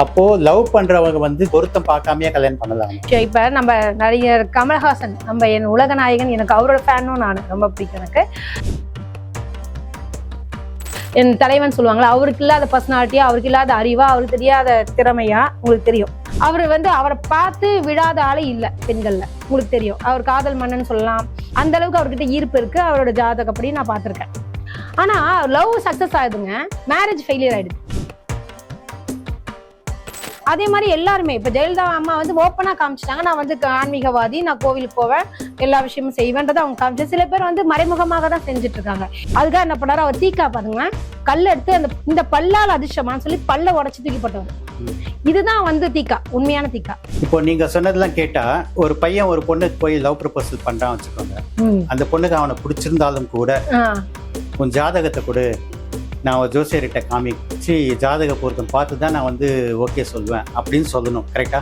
அப்போ லவ் பண்றவங்க வந்து பொருத்தம் பார்க்காமயே கல்யாணம் பண்ணலாம். இப்ப நம்ம நடிகர் கமல்ஹாசன், நம்ம என் உலக நாயகன், எனக்கு அவரோட ஃபேனும் நான் ரொம்ப பிடிக்கும். எனக்கு என் தலைவன் சொல்லுவாங்களா, அவருக்கு இல்லாத பர்சனாலிட்டியா, அவருக்கு இல்லாத அறிவா, அவருக்கு தெரியாத திறமையா உங்களுக்கு தெரியும். அவர் வந்து அவரை பார்த்து விழாத ஆளே இல்லை பெண்கள்ல, உங்களுக்கு தெரியும். அவர் காதல் மன்னன் சொல்லலாம். அந்த அளவுக்கு அவர்கிட்ட ஈர்ப்பு இருக்கு. அவரோட ஜாதகப்படி நான் பார்த்திருக்கேன். ஆனா லவ் சக்சஸ் ஆகுதுங்க, மேரேஜ் ஃபெயிலியர் ஆயிடுது. அதே மாதிரி எல்லாருமே இப்ப ஜெயலலிதா அம்மா வந்து ஓப்பனா காமிச்சிட்டாங்க, நான் வந்து ஆன்மீகவாதி, நான் கோவிலுக்கு போவேன், எல்லா விஷயமும் செய்வேன்றதை அவங்க காமிச்சு. சில பேர் வந்து மறைமுகமாக தான் செஞ்சுட்டு இருக்காங்க. அதுக்காக என்ன பண்ணாரு, அவர் தீக்கா பாருங்க, கல் எடுத்து அந்த இந்த பல்லால் அதிர்ஷ்டமான்னு சொல்லி பல்ல உடச்சு தூக்கி போட்டவர். இதுதான் வந்து தீக்கா, உண்மையான தீக்கா. இப்போ நீங்க சொன்னதெல்லாம் கேட்டா, ஒரு பையன் ஒரு பொண்ணுக்கு போய் லவ் ப்ரப்போசல் பண்றான் வச்சுக்கோங்க. அந்த பொண்ணுக்கு அவனை பிடிச்சிருந்தாலும் கூட உன் ஜாதகத்தை கொடு, நான் ஒரு ஜோசியர்கிட்ட காமிச்சு ஜாதக பொருத்தம் பார்த்து தான் நான் வந்து ஓகே சொல்லுவேன் அப்படின்னு சொல்லணும். கரெக்டா?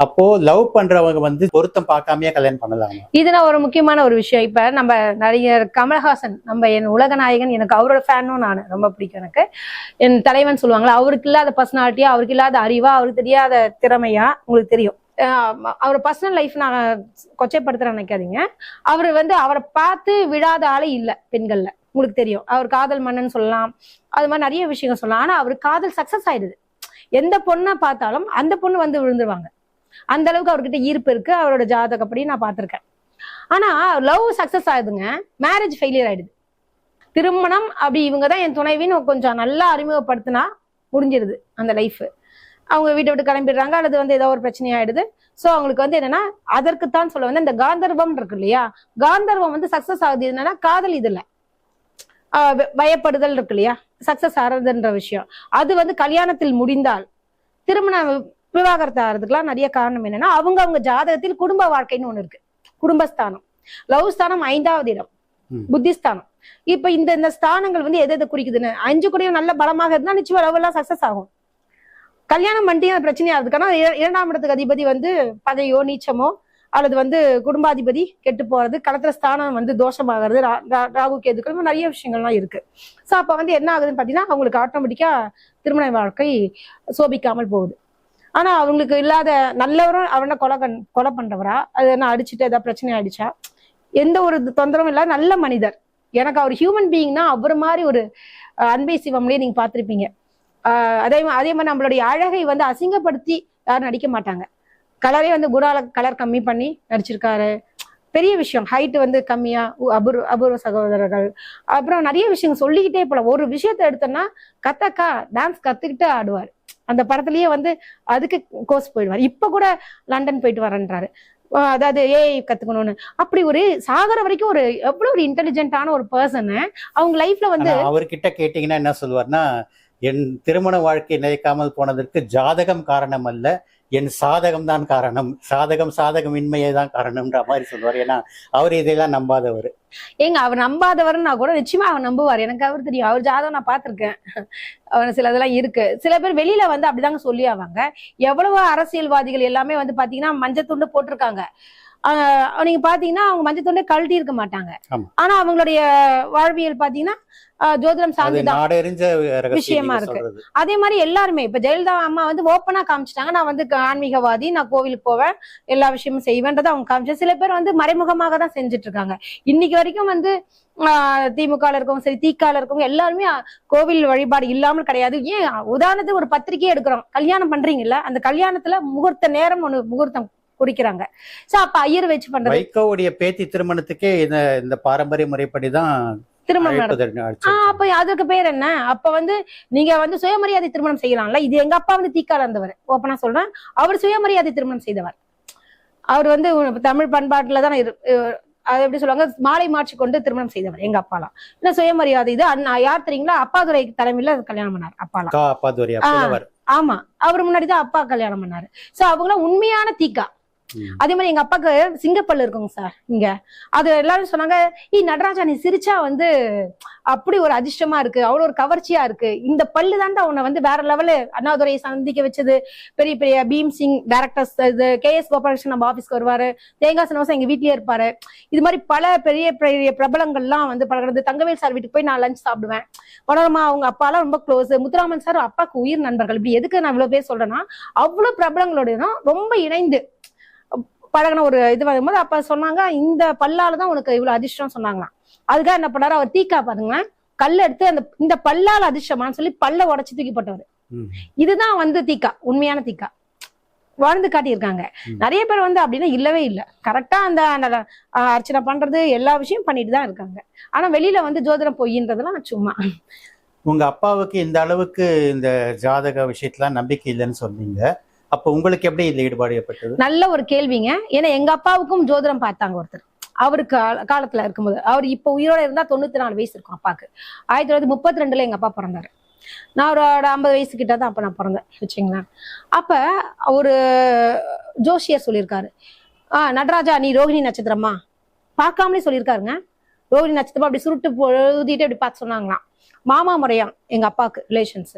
அப்போ லவ் பண்றவங்க வந்து பொருத்தம் பார்க்காமயே கல்யாணம் பண்ணலாம். இதுல ஒரு முக்கியமான ஒரு விஷயம். இப்ப நம்ம நடிகர் கமல்ஹாசன், நம்ம என் உலக நாயகன், எனக்கு அவரோட ஃபேனும் நான் ரொம்ப பிடிக்கும். எனக்கு என் தலைவன் சொல்லுவாங்களா, அவருக்கு இல்லாத பர்சனாலிட்டியா, அவருக்கு இல்லாத அறிவா, அவருக்கு தெரியாத திறமையா உங்களுக்கு தெரியும். அவர் பர்சனல் லைஃப் நான் கொச்சைப்படுத்துற நினைக்காதீங்க. அவர் வந்து அவரை பார்த்து விழாத ஆளே இல்லை பெண்கள்ல, உங்களுக்கு தெரியும். அவர் காதல் மன்னன் சொல்லலாம், அது மாதிரி நிறைய விஷயங்கள் சொல்லலாம். ஆனா அவர் காதல் சக்சஸ் ஆயிடுது. எந்த பொண்ணை பார்த்தாலும் அந்த பொண்ணு வந்து விழுந்துருவாங்க. அந்த அளவுக்கு அவர்கிட்ட ஈர்ப்பு இருக்கு. அவரோட ஜாதகப்படி நான் பார்த்திருக்கேன். ஆனா லவ் சக்சஸ் ஆகுதுங்க, மேரேஜ் ஃபெயிலியர் ஆயிடுது. திருமணம் அப்படி இவங்கதான் என் துணைவின்னு கொஞ்சம் நல்லா அறிமுகப்படுத்தினா முடிஞ்சிருது அந்த லைஃப். அவங்க வீட்டை விட்டு கிளம்பிடுறாங்க, அல்லது வந்து ஏதோ ஒரு பிரச்சனை ஆயிடுது. சோ அவங்களுக்கு வந்து என்னன்னா, அதற்குத்தான் சொல்ல வந்து இந்த காந்தர்வம் இருக்கு இல்லையா, காந்தர்வம் வந்து சக்சஸ் ஆகுது. என்னன்னா காதல் இதுல பயப்படுதல் இருக்கு இல்லையா, சக்சஸ் ஆறதுன்ற விஷயம். அது வந்து கல்யாணத்தில் முடிந்தால் திருமண விவாகரத்து ஆகிறதுக்குலாம் நிறைய காரணம் என்னன்னா, அவங்க ஜாதகத்தில் குடும்ப வாழ்க்கைன்னு ஒண்ணு இருக்கு. குடும்பஸ்தானம், லவ் ஸ்தானம் 5வது இடம், புத்திஸ்தானம். இப்ப இந்த ஸ்தானங்கள் வந்து எதை குறிக்குதுன்னு, 5 கூடயும் நல்ல பலமாக இருந்தா நிச்சயம் லவ் எல்லாம் சக்சஸ் ஆகும். கல்யாணம் பண்ணியும் பிரச்சனையா இருக்குன்னா 2ஆம் இடத்துக்கு அதிபதி வந்து பகையோ நீச்சமோ, அல்லது வந்து குடும்பாதிபதி கெட்டு போறது, களத்திர ஸ்தானம் வந்து தோஷமாகிறது, ராகு கேதுக்கள், நிறைய விஷயங்கள்லாம் இருக்கு. சோ அப்ப வந்து என்ன ஆகுதுன்னு பாத்தீங்கன்னா, அவங்களுக்கு ஆட்டோமேட்டிக்கா திருமண வாழ்க்கை சோபிக்காமல் போகுது. ஆனா அவங்களுக்கு இல்லாத நல்லவரும் அவனை கொலை பண்றவரா, அது என்ன அடிச்சுட்டு ஏதாவது பிரச்சனை ஆயிடுச்சா, எந்த ஒரு தொந்தரவும் இல்லாத நல்ல மனிதர். எனக்கு அவர் ஹியூமன் பீயிங்னா அவர் மாதிரி ஒரு அன்பை சிவம்லயே நீங்க பாத்திருப்பீங்க. அதே மாதிரி நம்மளுடைய அழகை வந்து அசிங்கப்படுத்தி யாரும் நடிக்க மாட்டாங்க. கலரே வந்து குணால கலர் கம்மி பண்ணி நடிச்சிருக்காரு. பெரிய விஷயம். ஹைட் வந்து கம்மியா, அபூர்வ சகோதரர்கள், அப்புறம் நிறைய விஷயம் சொல்லிக்கிட்டே போல. ஒரு விஷயத்த எடுத்தோம்னா கத்தக்கா டான்ஸ் கத்துக்கிட்டு ஆடுவார். அந்த படத்துலயே வந்து அதுக்கு கோர்ஸ் போயிடுவார். இப்ப கூட லண்டன் போயிட்டு வரேன்றாரு, அதாவது ஏஐ கத்துக்கணும்னு. அப்படி ஒரு சாகர வரைக்கும் ஒரு எவ்வளவு ஒரு இன்டெலிஜென்டான ஒரு பர்சன். அவங்க லைஃப்ல வந்து அவர்கிட்ட கேட்டீங்கன்னா என்ன சொல்லுவார்னா, என் திருமண வாழ்க்கை நிலைக்காமல் போனதற்கு ஜாதகம் காரணம் அல்ல, என் சாதகம் தான் காரணம், சாதகம் இன்மையே தான் காரணம்ன்ற மாதிரி சொல்லுவார். ஏன்னா அவர் இதையெல்லாம் நம்பாதவர். ஏங்க அவர் நம்பாதவர்னா கூட நிச்சயமா அவர் நம்புவார். எனக்கு அவர் தெரியும், அவர் ஜாதகம் நான் பார்த்திருக்கேன். அவர் சில இதெல்லாம் இருக்கு. சில பேர் வெளியில வந்து அப்படிதாங்க சொல்லி ஆவாங்க. எவ்வளவு அரசியல்வாதிகள் எல்லாமே வந்து பாத்தீங்கன்னா மஞ்சத்துண்டு போட்டிருக்காங்க. நீங்க பாத்தீங்கன்னா அவங்க மஞ்சத்துண்டே கழட்டி இருக்க மாட்டாங்க. ஆனா அவங்களுடைய வாழ்வியல் பாத்தீங்கன்னா ஜோதிடம் சார்ந்துதான் விஷயமா இருக்கு. அதே மாதிரி எல்லாருமே இப்ப ஜெயலலிதா அம்மா வந்து ஓப்பனா காமிச்சிட்டாங்க, நான் வந்து ஆன்மீகவாதி, நான் கோவிலுக்கு போவேன், எல்லா விஷயமும் செய்வேன்றதை அவங்க காமிச்சு. சில பேர் வந்து மறைமுகமாக தான் செஞ்சுட்டு இருக்காங்க. இன்னைக்கு வரைக்கும் வந்து திமுக இருக்கவங்க சரி, திகால இருக்கவங்க எல்லாருமே கோவில் வழிபாடு இல்லாமல் கிடையாது. ஏன் உதாரணத்துக்கு ஒரு பத்திரிகையே எடுக்கிறோம், கல்யாணம் பண்றீங்கல்ல, அந்த கல்யாணத்துல முகூர்த்த நேரம் ஒண்ணு முகூர்த்தம் குறிக்கிறாங்க. சோ அப்ப ஐயர் வச்சு பண்றது. வைகோவுடைய பேத்தி திருமணத்துக்கே இந்த பாரம்பரிய முறைப்படிதான் திருமணம் நடக்கும். அப்ப அதுக்கு பேர் என்ன? அப்ப வந்து நீங்க வந்து சுயமரியாதை திருமணம் செய்யலாம்ல. இது எங்க அப்பா வந்து தீக்கால இருந்தவர், ஓப்பனா சொல்றேன். அவர் சுயமரியாதை திருமணம் செய்தவர். அவர் வந்து தமிழ் பண்பாட்டுலதான் அது எப்படி சொல்லுவாங்க, மாலை மாற்றி கொண்டு திருமணம் செய்தவர் எங்க அப்பாலாம். இல்ல சுயமரியாதை இது யார் தெரியுங்களா, அப்பாதுரை தலைமையில கல்யாணம் பண்ணார் அப்பாலாம். ஆமா, அவர் முன்னாடிதான் அப்பா கல்யாணம் பண்ணாரு. சோ அவங்கள உண்மையான தீக்கா. அதே மாதிரி எங்க அப்பாவுக்கு சிங்கப்பல்லு இருக்குங்க சார் இங்க. அது எல்லாரும் சொன்னாங்க, நடராஜா நீ சிரிச்சா வந்து அப்படி ஒரு அதிர்ஷ்டமா இருக்கு, அவ்வளவு ஒரு கவர்ச்சியா இருக்கு, இந்த பல்லு தாண்டா உன்னை வந்து வேற லெவலு அண்ணாதுரையை சந்திக்க வச்சது, பெரிய பெரிய பீம் சிங் டேரக்டர்ஸ், இது KS கோபாலகிருஷ்ணன் நம்ம ஆபீஸ்க்கு வருவாரு, தேங்காய் சனவாசம் எங்க வீட்லயே இருப்பாரு, இது மாதிரி பல பெரிய பெரிய பிரபலங்கள்லாம் வந்து பழகிறது. தங்கவேல் சார் வீட்டுக்கு போய் நான் லஞ்ச் சாப்பிடுவேன். மனோரமா அவங்க அப்பாலாம் ரொம்ப க்ளோஸ். முத்துராமன் சார் அப்பாவுக்கு உயிர் நண்பர்கள். இப்படி எதுக்கு நான் இவ்வளவு பேர் சொல்றேன்னா, அவ்வளவு பிரபலங்களோட தான் ரொம்ப இணைந்து பழகின ஒரு இது வரும்போது அப்ப சொன்னாங்க, இந்த பல்லாலதான் உனக்கு இவ்வளவு அதிர்ஷ்டம் சொன்னாங்களாம். அதுக்காக என்ன பண்ணாரு, அவர் தீக்கா பாருங்க கல்ல எடுத்து இந்த பல்லால் அதிர்ஷ்டமான்னு சொல்லி பல்ல உடைச்சு தூக்கி போட்டவர். இதுதான் வந்து தீக்கா, உண்மையான தீக்கா வாழ்ந்து காட்டியிருக்காங்க. நிறைய பேர் வந்து அப்படின்னா இல்லவே இல்லை, கரெக்டா அந்த அர்ச்சனை பண்றது எல்லா விஷயம் பண்ணிட்டு தான் இருக்காங்க. ஆனா வெளியில வந்து ஜோதிடம் பொய்ன்றதுலாம் சும்மா. உங்க அப்பாவுக்கு இந்த அளவுக்கு இந்த ஜாதக விஷயத்துல நம்பிக்கை இல்லைன்னு சொன்னீங்க, அப்ப உங்களுக்கு எப்படி இந்த ஈடுபாடு ஏற்பட்டது? நல்ல ஒரு கேள்விங்க. ஏன்னா எங்க அப்பாவுக்கும் ஜோதிடம் பார்த்தாங்க ஒருத்தர், அவருக்கு காலத்துல இருக்கும்போது. அவர் இப்ப உயிரோட இருந்தா 94 வயசு இருக்கும் அப்பாக்கு. 1932 எங்க அப்பா பிறந்தாரு. நான் ஒரு 50 வயசு கிட்ட தான் அப்ப நான் பிறந்தேன் வச்சுங்களேன். அப்ப ஒரு ஜோஷியர் சொல்லியிருக்காரு, நடராஜா நீ ரோகிணி நட்சத்திரமா, பார்க்காமலே சொல்லியிருக்காருங்க. ரோகிணி நட்சத்திரமா அப்படி சுருட்டு பொழுதிட்டு அப்படி பார்த்து சொன்னாங்களாம். மாமா முறையா எங்க அப்பாவுக்கு ரிலேஷன்ஸ்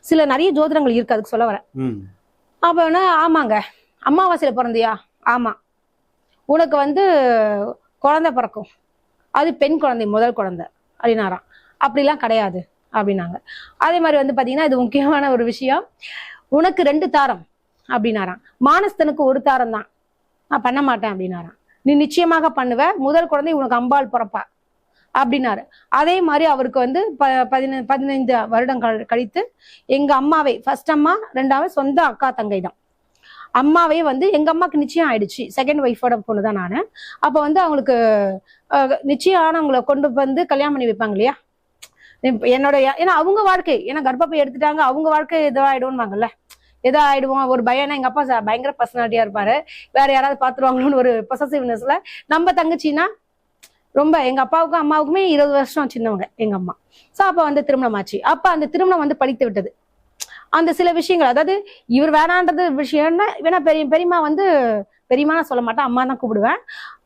சில நிறைய ஜோதிடங்கள் இருக்கு, அதுக்கு சொல்ல வரேன். அப்ப ஆமாங்க, அமாவாசையில பிறந்தியா, ஆமா, உனக்கு வந்து குழந்தை பிறக்கும், அது பெண் குழந்தை, முதல் குழந்தை அப்படின்னாராம். அப்படிலாம் கிடையாது அப்படின்னாங்க. அதே மாதிரி வந்து பாத்தீங்கன்னா இது முக்கியமான ஒரு விஷயம், உனக்கு 2 தாரம் அப்படின்னாராம். மானஸ்தனுக்கு 1 தாரம் தான், நான் பண்ண மாட்டேன் அப்படின்னாராம். நீ நிச்சயமாக பண்ணுவ, முதல் குழந்தை உனக்கு அம்பாள் பிறப்பா அப்படின்னாரு. அதே மாதிரி அவருக்கு வந்து 15 வருடங்கள் கழித்து எங்க அம்மாவை, ஃபர்ஸ்ட் அம்மா, 2வது சொந்த அக்கா தங்கை தான், அம்மாவே வந்து எங்க அம்மாக்கு நிச்சயம் ஆயிடுச்சு, செகண்ட் ஒய்ஃபோட பொண்ணு தான் நானு. அப்ப வந்து அவங்களுக்கு நிச்சயம் ஆனவங்களை கொண்டு வந்து கல்யாணம் பண்ணி வைப்பாங்க இல்லையா, என்னோட, ஏன்னா அவங்க வாழ்க்கை, ஏன்னா கர்ப்பப்பை எடுத்துட்டாங்க, அவங்க வாழ்க்கை ஏதோ ஆயிடுவாங்கல்ல, ஏதோ ஆயிடுவோம் ஒரு பயம். எங்க அப்பா பயங்கர பர்சனாலிட்டியா இருப்பாரு, வேற யாராவது பாத்துருவாங்களோன்னு ஒரு பொசசிவ்னஸ்ல. நம்ம தங்கச்சின்னா ரொம்ப, எங்க அப்பாவுக்கும் அம்மாவுக்குமே 20 வருஷம் சின்னவங்க எங்க அம்மா. சோ அப்ப வந்து திருமணம் ஆச்சு. அப்ப அந்த திருமணம் வந்து படித்து விட்டது. அந்த சில விஷயங்கள், அதாவது இவர் வேணான்றது விஷயம்னா, வேணா பெரியம்மா வந்து, பெரியம்மா நான் சொல்ல மாட்டேன், அம்மா தான் கூப்பிடுவேன்.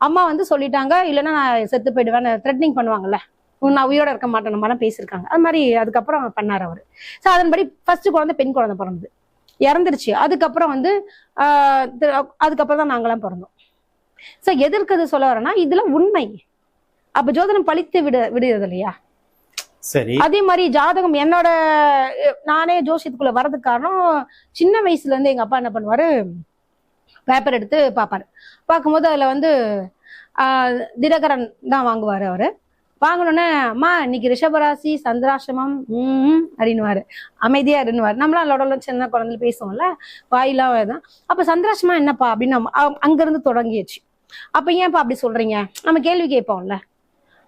அம்மா வந்து சொல்லிட்டாங்க, இல்லைன்னா நான் செத்து போயிடுவேன், த்ரெட்னிங் பண்ணுவாங்கல்ல, நான் உயிரோட இருக்க மாட்டேன், நம்ம எல்லாம் பேசியிருக்காங்க. அது மாதிரி அதுக்கப்புறம் பண்ணாரு அவரு. சோ அதன்படி ஃபர்ஸ்ட் குழந்தை பெண் குழந்தை பிறந்தது, இறந்துருச்சு. அதுக்கப்புறம் வந்து அதுக்கப்புறம் தான் நாங்களாம் பிறந்தோம். சோ எதற்கு சொல்ல வரேன்னா, இதுல உண்மை. அப்ப ஜோதிடம் பழித்து விடுறது இல்லையா? சரி. அதே மாதிரி ஜாதகம், என்னோட நானே ஜோசியத்துக்குள்ள வர்றதுக்கு காரணம், சின்ன வயசுல இருந்து எங்க அப்பா என்ன பண்ணுவாரு, பேப்பர் எடுத்து பார்ப்பாரு. பார்க்கும்போது அதுல வந்து தினகரன் தான் வாங்குவாரு. அவரு வாங்கணுன்னே, அம்மா இன்னைக்கு ரிஷபராசி சந்திராசிரமம் அப்படின்னுவாரு, அமைதியா இருந்துவாரு. நம்மளாம் லொடல சின்ன குழந்தைல பேசுவோம்ல, வாயிலாம் தான். அப்ப சந்திராசிரமம் என்னப்பா அப்படின்னு அங்க இருந்து தொடங்கிடுச்சு. அப்ப ஏன்ப்பா அப்படி சொல்றீங்க, நம்ம கேள்வி கேட்போம்ல.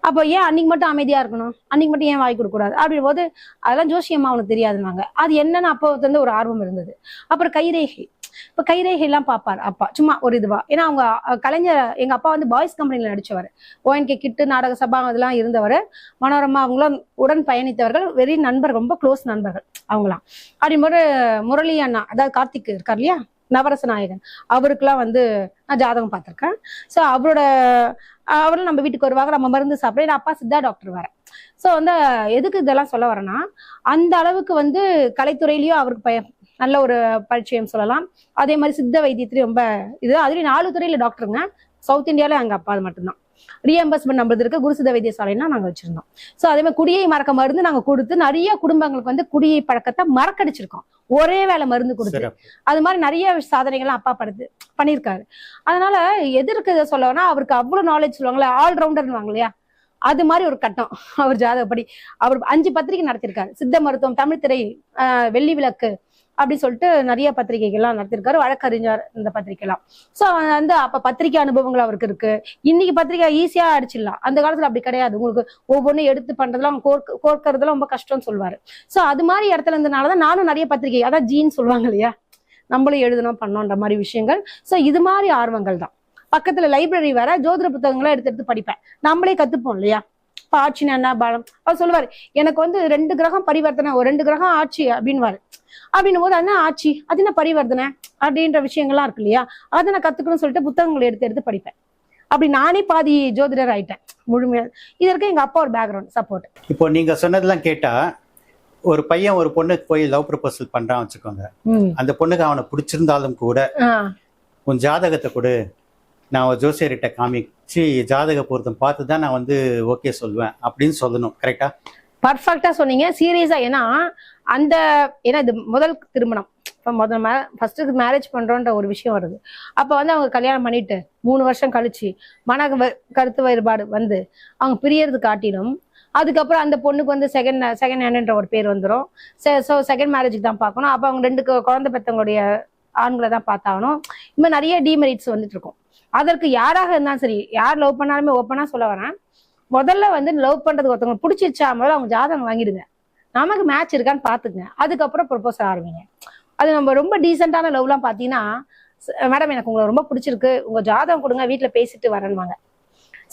அப்போ ஏன் அன்னைக்கு மட்டும் அமைதியா இருக்கணும், அன்னைக்கு மட்டும் ஏன் வாய் கொடுக்க கூடாது அப்படின் போது, அதெல்லாம் ஜோசியம்மா அவனுக்கு தெரியாதுன்னாங்க. அது என்னன்னு அப்போ வந்து ஒரு ஆர்வம் இருந்தது. அப்புறம் கைரேகை, இப்ப கைரேகை எல்லாம் பார்ப்பாரு அப்பா, சும்மா ஒரு இதுவா. ஏன்னா அவங்க கலைஞர், எங்க அப்பா வந்து பாய்ஸ் கம்பெனில நடிச்சவர், ONK கிட்டு நாடக சபா அதெல்லாம் இருந்தவர். மனோரமா அவங்களும் உடன் பயணித்தவர்கள், வெரி நண்பர், ரொம்ப க்ளோஸ் நண்பர்கள் அவங்களாம். அப்படின்போது முரளி அண்ணா, அதாவது கார்த்திக் இருக்கார் இல்லையா, நவரச நாயகன், அவருக்கெல்லாம் வந்து நான் ஜாதகம் பார்த்திருக்கேன். ஸோ அவரும் நம்ம வீட்டுக்கு வருவாங்க, நம்ம மருந்து சாப்பிட. அப்பா சித்தா டாக்டர் வேற. ஸோ வந்து எதுக்கு இதெல்லாம் சொல்ல வரேன்னா, அந்த அளவுக்கு வந்து கலைத்துறையிலயும் அவருக்கு நல்ல ஒரு பரிச்சயம் சொல்லலாம். அதே மாதிரி சித்த வைத்தியத்திலயும் ரொம்ப இது. அதுலயும் 4 துறையில டாக்டருங்க. சவுத் இந்தியால எங்க அப்பா அது மட்டும்தான். ரீஎம்பர்ஸ்மெண்ட் நம்மளது இருக்க குருசித வைத்தியசாலைன்னா நாங்க வச்சிருந்தோம். சோ அதே மாதிரி குடியை மறக்க மருந்து நாங்க கொடுத்து நிறைய குடும்பங்களுக்கு வந்து குடியை பழக்கத்தை மறக்கடிச்சிருக்கோம், ஒரே வேளை மருந்து கொடுத்து. அது மாதிரி நிறைய சாதனைகள்லாம் அப்பா பண்ணியிருக்காரு. அதனால எதிர்க்கு இதை சொல்லணும்னா, அவருக்கு அவ்வளவு நாலேஜ் சொல்லுவாங்களே, ஆல்ரவுண்டர்னு வாங்க இல்லையா, அது மாதிரி ஒரு கட்டம் அவர் ஜாதகப்படி. அவர் 5 பத்திரிகை நடத்திருக்காரு, சித்த மருத்துவம், தமிழ் திரை, வெள்ளி விளக்கு அப்படின்னு சொல்லிட்டு நிறைய பத்திரிகைகள்லாம் நடத்திருக்காரு, வழக்கறிஞர் இந்த பத்திரிகைலாம். சோ வந்து அப்ப பத்திரிகை அனுபவங்கள் அவருக்கு இருக்கு. இன்னைக்கு பத்திரிகை ஈஸியா அடிச்சிடலாம், அந்த காலத்துல அப்படி கிடையாது. உங்களுக்கு ஒவ்வொன்றும் எடுத்து பண்றதுலாம் கோர்க்கறதுலாம் ரொம்ப கஷ்டம்னு சொல்லுவாரு. சோ அது மாதிரி இடத்துல இருந்தனாலதான் நானும் நிறைய பத்திரிகை, அதான் ஜீன் சொல்லுவாங்க இல்லையா, நம்மளும் எழுதணும் பண்ணோன்ற மாதிரி விஷயங்கள். சோ இது மாதிரி ஆர்வங்கள் தான். பக்கத்துல லைப்ரரி வேற, ஜோதிட புத்தகங்களை எடுத்து படிப்பேன், நம்மளே கத்துப்போம் இல்லையா. ஆட்சி என்ன பாலம் அவர் சொல்லுவாரு, எனக்கு வந்து 2 கிரகம் பரிவர்த்தனை, ஒரு 2 கிரகம் ஆட்சி அப்படின்வாரு. அப்படின்னும் போது அது ஆட்சி, அது என்ன பரிவர்த்தனை அப்படின்ற விஷயங்கள்லாம் இருக்கு இல்லையா, அதை நான் கத்துக்கணும்னு சொல்லிட்டு புத்தகங்களை எடுத்து எடுத்து படிப்பேன். அப்படி நானே பாதி ஜோதிடர் ஆயிட்டேன் முழுமையா. இதற்கு எங்க அப்பா ஒரு பேக்ரவுண்ட் சப்போர்ட். இப்போ நீங்க சொன்னதெல்லாம் கேட்டா, ஒரு பையன் ஒரு பொண்ணுக்கு போய் லவ் ப்ரப்போசல் பண்றான் வச்சுக்கோங்க. அந்த பொண்ணுக்கு அவனை பிடிச்சிருந்தாலும் கூட உன் ஜாதகத்தை கொடு, நான் ஒரு ஜோசியர்கிட்ட காமிச்சு ஜாதக பொருத்தம் பார்த்து தான் நான் வந்து ஓகே சொல்லுவேன் அப்படின்னு சொல்லணும். கரெக்டா? பர்ஃபெக்டா சொன்னீங்க, சீரியஸா. ஏன்னா இது முதல் திருமணம், ஃபர்ஸ்ட் மேரேஜ் பண்றோன்ற ஒரு விஷயம் வருது. அப்ப வந்து அவங்க கல்யாணம் பண்ணிட்டு 3 வருஷம் கழிச்சு கருத்து வேறுபாடு வந்து அவங்க பிரியறது காட்டிலும், அதுக்கப்புறம் அந்த பொண்ணுக்கு வந்து செகண்ட் ஹேண்ட்ன்ற ஒரு பேர் வந்துடும். ஸோ செகண்ட் மேரேஜுக்கு தான் பார்க்கணும். அப்போ அவங்க 2 குழந்தை பெற்றவங்களுடைய ஆண்களை தான் பார்த்தாகணும். இந்த மாதிரி நிறைய டிமெரிட்ஸ் வந்துட்டு இருக்கும். அதற்கு யாராக இருந்தாலும் சரி, யார் லவ் பண்ணாலுமே ஓப்பனா சொல்ல வரேன், முதல்ல வந்து லவ் பண்றது ஒருத்தவங்க பிடிச்சிருச்சா முதல்ல அவங்க ஜாதகம் வாங்கிடுங்க, நமக்கு மேட்ச் இருக்கான்னு பாத்துக்குங்க, அதுக்கப்புறம் ப்ரொபோஸ் ஆரம்பிங்க. அது நம்ம ரொம்ப டீசென்டான லவ்லாம் பாத்தீங்கன்னா, மேடம் எனக்கு உங்களை ரொம்ப பிடிச்சிருக்கு, உங்க ஜாதகம் கொடுங்க, வீட்டுல பேசிட்டு வரேன்வாங்க.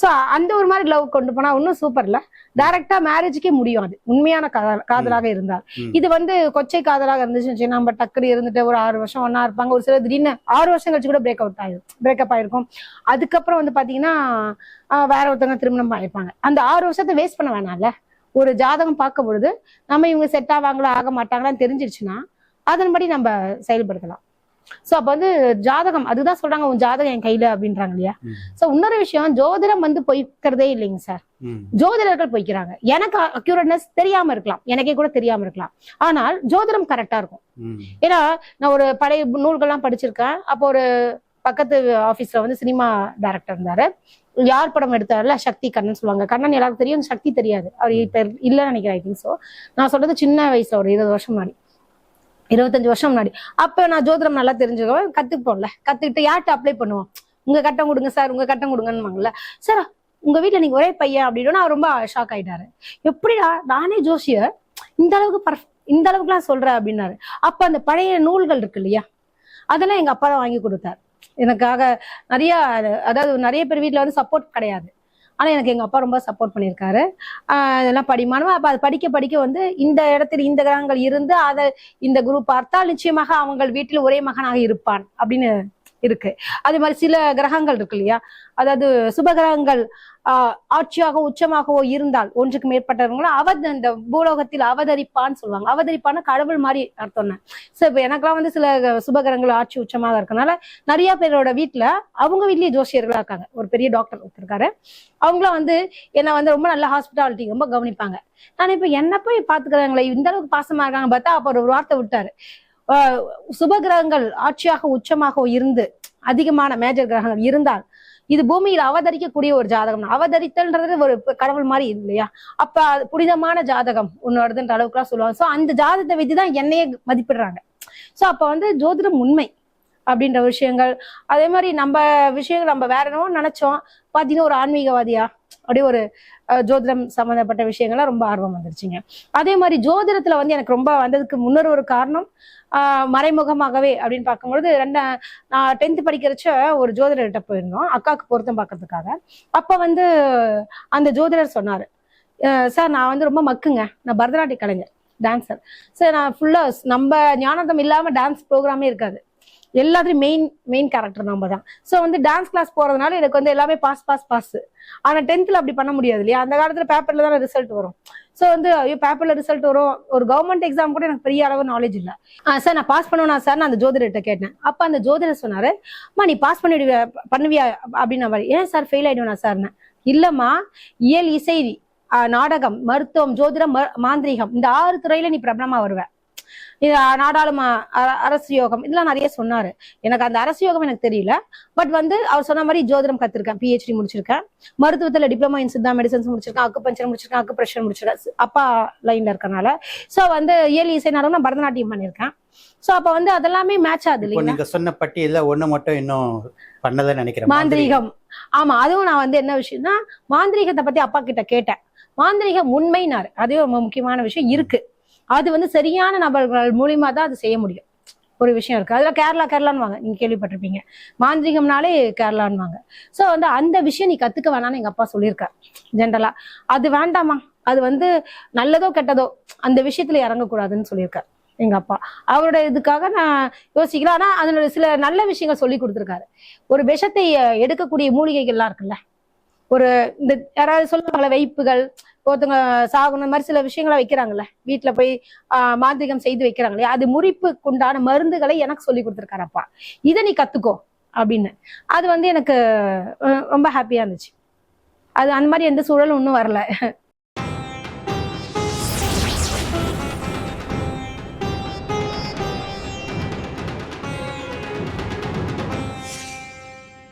ஸோ அந்த ஒரு மாதிரி லவ் கொண்டு போனா இன்னும் சூப்பர்ல, டைரக்டா மேரேஜுக்கே முடியும். அது உண்மையான காதலாக இருந்தால். இது வந்து கொச்சை காதலாக இருந்துச்சு, நம்ம டக்குனு இருந்துட்டு ஒரு 6 வருஷம் ஒன்னா இருப்பாங்க, ஒரு சில திடீர்னு 6 வருஷம் கழிச்சு கூட பிரேக்கப் ஆயிருக்கும். அதுக்கப்புறம் வந்து பாத்தீங்கன்னா வேற ஒருத்தவங்க திருமணம் ஆயிருப்பாங்க. அந்த 6 வருஷத்தை வேஸ்ட் பண்ண வேணாம்ல. ஒரு ஜாதகம் பார்க்க பொழுது நம்ம இவங்க செட் ஆவாங்களா ஆக மாட்டாங்களான்னு தெரிஞ்சிருச்சுன்னா அதன்படி நம்ம செயல்படுத்தலாம். சோ அப்ப வந்து ஜாதகம், அதுதான் சொல்றாங்க உன் ஜாதகம் என் கையில அப்படின்றாங்க இல்லையா. சோ இன்னொரு விஷயம், ஜோதிடம் வந்து பொய்க்கிறதே இல்லைங்க சார், ஜோதிடர்கள் பொய்க்கிறாங்க. எனக்கு அக்யூரேட்னஸ் தெரியாம இருக்கலாம், எனக்கே கூட தெரியாம இருக்கலாம், ஆனால் ஜோதிடம் கரெக்டா இருக்கும். ஏன்னா நான் ஒரு பழைய நூல்கள்லாம் படிச்சிருக்கேன். அப்போ ஒரு பக்கத்து ஆபீஸ்ல வந்து சினிமா டைரக்டர் இருந்தாரு. யார் படம் எடுத்தாருல, சக்தி கண்ணன் சொல்லுவாங்க. கண்ணன் எல்லாருக்கும் தெரியும், சக்தி தெரியாது. அவர் இப்ப இல்லைன்னு நினைக்கிறேன். I think so. நான் சொல்றது சின்ன வயசுல ஒரு 20 வருஷம் முன்னாடி, 25 வருஷம் முன்னாடி. அப்ப நான் ஜோதிடம் நல்லா தெரிஞ்சுக்கோவேன், கத்துப்போம்ல. கத்துக்கிட்டு யார்கிட்ட அப்ளை பண்ணுவோம், உங்க கட்டம் கொடுங்க சார், உங்க கட்டம் கொடுங்கன்னு சார், உங்க வீட்டுல நீங்க ஒரே பையன் அப்படின்னு. அவர் ரொம்ப ஷாக் ஆயிட்டாரு. எப்படிடா நானே ஜோசியர் இந்த அளவுக்குலாம் சொல்றேன் அப்படின்னாரு. அப்ப அந்த பழைய நூல்கள் இருக்கு இல்லையா, அதெல்லாம் எங்க அப்பா தான் வாங்கி கொடுத்தாரு எனக்காக. நிறைய பேர் வீட்டுல வந்து சப்போர்ட் கிடையாது, ஆனா எனக்கு எங்க அப்பா ரொம்ப சப்போர்ட் பண்ணியிருக்காரு. இதெல்லாம் படிமானவா. அப்ப அது படிக்க படிக்க வந்து இந்த இடத்துல இந்த கிரகங்கள் இருந்து அதை இந்த குரு பார்த்தால் நிச்சயமாக அவங்க வீட்டில் ஒரே மகனாக இருப்பான் அப்படின்னு இருக்கு. அதே மாதிரி சில கிரகங்கள் இருக்கு இல்லையா, அதாவது சுபகிரகங்கள் ஆட்சியாக உச்சமாகவோ இருந்தால் ஒன்றுக்கு மேற்பட்டவங்களும் இந்த பூலோகத்தில் அவதரிப்பான்னு சொல்லுவாங்க. அவதரிப்பான கடவுள் மாதிரி அர்த்தம். சோ இப்ப எனக்கெல்லாம் வந்து சில சுபகிரகங்கள் ஆட்சி உச்சமாக இருக்கனால நிறைய பேரோட வீட்டுல அவங்க வீட்லயே ஜோசியர்களா இருக்காங்க. ஒரு பெரிய டாக்டர் ஒருத்தருக்காரு, அவங்களாம் வந்து என்ன வந்து ரொம்ப நல்ல ஹாஸ்பிட்டாலிட்டி ரொம்ப கவனிப்பாங்க. நான் இப்ப என்ன போய் பாத்துக்கிறாங்களே இந்த அளவுக்கு பாசமா இருக்காங்க பார்த்தா, அப்ப ஒரு வார்த்தை விட்டாரு, சுபகிரகங்கள் ஆட்சியாக உச்சமாக இருந்து அதிகமான மேஜர் கிரகங்கள் இருந்தால் இது பூமியில் அவதரிக்கக்கூடிய ஒரு ஜாதகம். அவதரித்தல்ன்றது ஒரு கடவுள் மாதிரி இல்லையா, அப்ப புனிதமான ஜாதகம் ஒண்ணு வருதுன்ற அளவுக்குலாம் சொல்லுவாங்க. சோ அந்த ஜாதகத்தை வச்சுதான் என்னையே மதிப்பிடுறாங்க. சோ அப்ப வந்து ஜோதிடம் உண்மை அப்படின்ற விஷயங்கள். அதே மாதிரி நம்ம விஷயங்கள் நம்ம வேற என்னவோ நினைச்சோம், பாத்தீங்கன்னா ஒரு ஆன்மீகவாதியா அப்படியே ஒரு ஜோதிடம் சம்பந்தப்பட்ட விஷயங்கள்லாம் ரொம்ப ஆர்வம் வந்துருச்சுங்க. அதே மாதிரி ஜோதிடத்துல வந்து எனக்கு ரொம்ப வந்ததுக்கு முன்னொரு ஒரு காரணம், மறைமுகமாகவே அப்படின்னு பார்க்கும்பொழுது நான் 10th படிக்கிறச்ச ஒரு ஜோதிடர்கிட்ட போயிருந்தோம் அக்காவுக்கு பொருத்தம் பார்க்கறதுக்காக. அப்ப வந்து அந்த ஜோதிடர் சொன்னாரு, சார் நான் வந்து ரொம்ப மக்குங்க, நான் பரதநாட்டிய கலைஞர், டான்சர் சார், நான் ஃபுல்லா நம்ம ஞானதம் இல்லாம டான்ஸ் ப்ரோக்ராமே இருக்காது, எல்லாத்துலயும் மெயின் கேரக்டர் நம்ம தான். ஸோ வந்து டான்ஸ் கிளாஸ் போறதுனால எனக்கு வந்து எல்லாமே பாஸ். ஆனா 10th அப்படி பண்ண முடியாது இல்லையா, அந்த காலத்துல பேப்பர்ல தானே ரிசல்ட் வரும். ஸோ வந்து ஐயோ பேப்பர்ல ரிசல்ட் வரும், ஒரு கவர்மெண்ட் எக்ஸாம் கூட எனக்கு பெரிய அளவு நாலேஜ் இல்லை. சார் நான் பாஸ் பண்ணுவேனா சார், நான் அந்த ஜோதிடர்கிட்ட கேட்டேன். அப்ப அந்த ஜோதிடர் சொன்னாரு, அம்மா நீ பாஸ் பண்ணுவியா அப்படின்னு. மாதிரி ஏன் சார் ஃபெயில் ஆயிடுவேனா சார்னு. இல்லம்மா, இயல், இசை, நாடகம், மருத்துவம், ஜோதிடம், மாந்திரீகம், இந்த 6 துறையில நீ பிரபலமா வருவ. நாடாளும அரசு யோகம் இதெல்லாம் நிறைய சொன்னாரு. எனக்கு அந்த அரசு யோகம் எனக்கு தெரியல, பட் வந்து அவர் சொன்ன மாதிரி ஜோதிடம் கத்திருக்கேன், PhD முடிச்சிருக்கேன், மருத்துவத்துல டிப்ளமா இன் சித்தா மெடிசன்ஸ் முடிச்சிருக்கேன், அக்குபஞ்சர் முடிச்சிருக்கேன், அக்குப்ரெஷர் முடிச்சிருக்கேன் அப்பா லைன்ல இருக்கனால. சோ வந்து இயல், இசை, நாடகம், நான் பரதநாட்டியம் பண்ணியிருக்கேன். சோ அப்ப வந்து அதெல்லாமே மேட்ச் ஆகுது இல்லையா. நீங்க சொன்ன பட்டியல ஒண்ணு மட்டும் இன்னும் பண்ணல நினைக்கிறேன், மாந்திரீகம். ஆமா, அதுவும் நான் வந்து என்ன விஷயம்னா மாந்திரீகத்தை பத்தி அப்பா கிட்ட கேட்டேன். மாந்திரீகம் உண்மைனாரு, அதுவே ரொம்ப முக்கியமான விஷயம் இருக்கு. அது வந்து சரியான நபர்கள் மூலியமா தான் அது செய்ய முடியும். ஒரு விஷயம் இருக்கு, அதுல கேரளான்னு வாங்க, நீங்க கேள்விப்பட்டிருப்பீங்க, மாந்திரிகம்னாலே கேரளான்னு வாங்க. சோ வந்து அந்த விஷயம் நீ கத்துக்க வேணாம்னு எங்க அப்பா சொல்லியிருக்காரு ஜென்ரலா. அது வேண்டாமா, அது வந்து நல்லதோ கெட்டதோ அந்த விஷயத்துல இறங்கக்கூடாதுன்னு சொல்லியிருக்காரு எங்க அப்பா. அவரோட இதுக்காக நான் யோசிக்கிறேன். ஆனா அதனோட சில நல்ல விஷயங்கள் சொல்லி கொடுத்துருக்காரு. ஒரு விஷத்தை எடுக்கக்கூடிய மூலிகைகள்லாம் இருக்குல்ல, ஒரு இந்த யாராவது சொல்லுவாங்களே வைப்புகள், ஒருத்தவங்க சாகணும், இந்த மாதிரி சில விஷயங்களை வைக்கிறாங்கல்ல வீட்டுல போய் மாந்திரிகம் செய்து வைக்கிறாங்களே, அது முறிப்புக்கு உண்டான மருந்துகளை எனக்கு சொல்லி கொடுத்துருக்காரு அப்பா. இதை நீ கத்துக்கோ அப்படின்னு. அது வந்து எனக்கு ரொம்ப ஹாப்பியா இருந்துச்சு. அது அந்த மாதிரி எந்த சூழலும் இன்னும் வரல.